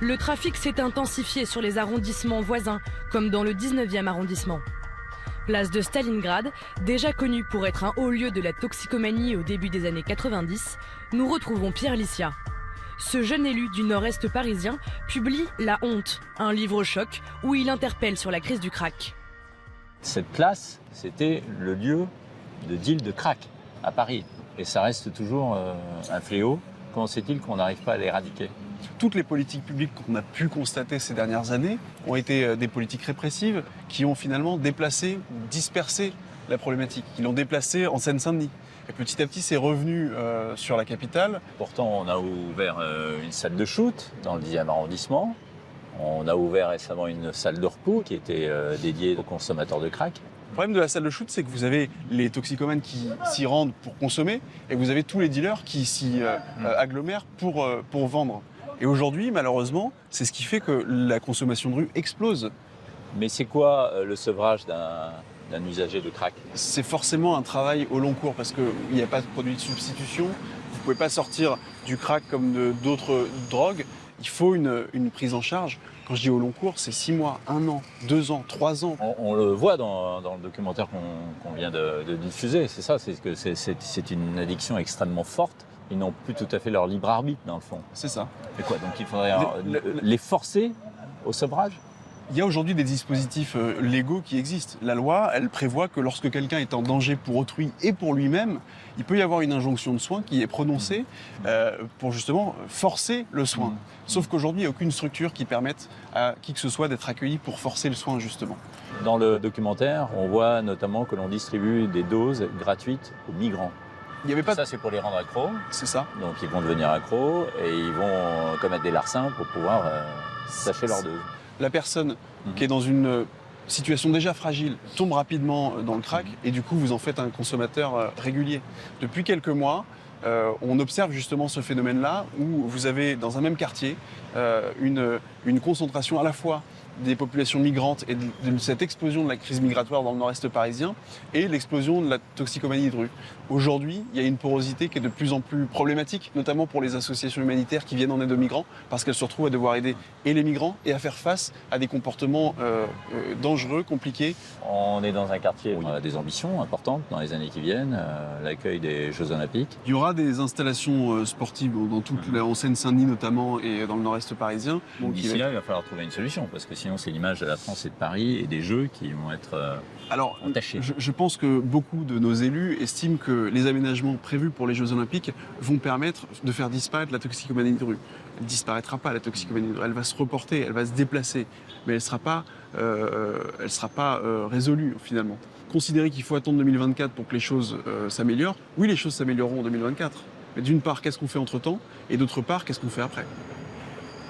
Le trafic s'est intensifié sur les arrondissements voisins, comme dans le 19e arrondissement. Place de Stalingrad, déjà connue pour être un haut lieu de la toxicomanie au début des années 90, nous retrouvons Pierre Licia. Ce jeune élu du nord-est parisien publie La Honte, un livre choc où il interpelle sur la crise du crack. Cette place, c'était le lieu de deal de crack à Paris. Et ça reste toujours un fléau. Comment se fait-il qu'on n'arrive pas à l'éradiquer ? Toutes les politiques publiques qu'on a pu constater ces dernières années ont été des politiques répressives qui ont finalement déplacé, dispersé la problématique, qui l'ont déplacée en Seine-Saint-Denis. Et petit à petit, c'est revenu sur la capitale. Pourtant, on a ouvert une salle de shoot dans le 10e arrondissement. On a ouvert récemment une salle de repos qui était dédiée aux consommateurs de crack. Le problème de la salle de shoot, c'est que vous avez les toxicomanes qui s'y rendent pour consommer et vous avez tous les dealers qui s'y agglomèrent pour vendre. Et aujourd'hui, malheureusement, c'est ce qui fait que la consommation de rue explose. Mais c'est quoi le sevrage d'un usager de crack ? C'est forcément un travail au long cours parce qu'il n'y a pas de produit de substitution. Vous ne pouvez pas sortir du crack comme d'autres drogues. Il faut une prise en charge. Quand je dis au long cours, c'est 6 mois, 1 an, 2 ans, 3 ans. On le voit dans le documentaire qu'on vient de diffuser, c'est ça, c'est que c'est une addiction extrêmement forte. Ils n'ont plus tout à fait leur libre arbitre, dans le fond. C'est ça. Et quoi, donc il faudrait les forcer au sevrage ? Il y a aujourd'hui des dispositifs légaux qui existent. La loi, elle prévoit que lorsque quelqu'un est en danger pour autrui et pour lui-même, il peut y avoir une injonction de soins qui est prononcée pour justement forcer le soin. Sauf qu'aujourd'hui, il n'y a aucune structure qui permette à qui que ce soit d'être accueilli pour forcer le soin, justement. Dans le documentaire, on voit notamment que l'on distribue des doses gratuites aux migrants. Il y avait pas Ça, c'est pour les rendre accros. C'est ça. Donc ils vont devenir accros et ils vont commettre des larcins pour pouvoir sacher leur dose. La personne qui est dans une situation déjà fragile tombe rapidement dans le crack et du coup vous en faites un consommateur régulier. Depuis quelques mois, on observe justement ce phénomène-là où vous avez dans un même quartier une concentration à la fois des populations migrantes et de cette explosion de la crise migratoire dans le nord-est parisien et l'explosion de la toxicomanie de rue. Aujourd'hui, il y a une porosité qui est de plus en plus problématique, notamment pour les associations humanitaires qui viennent en aide aux migrants, parce qu'elles se retrouvent à devoir aider et les migrants et à faire face à des comportements dangereux, compliqués. On est dans un quartier où on a des ambitions importantes dans les années qui viennent, l'accueil des Jeux Olympiques. Il y aura des installations sportives en Seine-Saint-Denis notamment et dans le nord-est parisien. Donc d'ici là, il va falloir trouver une solution, parce que sinon c'est l'image de la France et de Paris et des Jeux qui vont être entachés. Je pense que beaucoup de nos élus estiment que les aménagements prévus pour les Jeux Olympiques vont permettre de faire disparaître la toxicomanie de rue. Elle ne disparaîtra pas, la toxicomanie de rue. Elle va se reporter, elle va se déplacer, mais elle ne sera pas résolue finalement. Considérer qu'il faut attendre 2024 pour que les choses s'améliorent, oui, les choses s'amélioreront en 2024. Mais d'une part, qu'est-ce qu'on fait entre-temps ? Et d'autre part, qu'est-ce qu'on fait après ?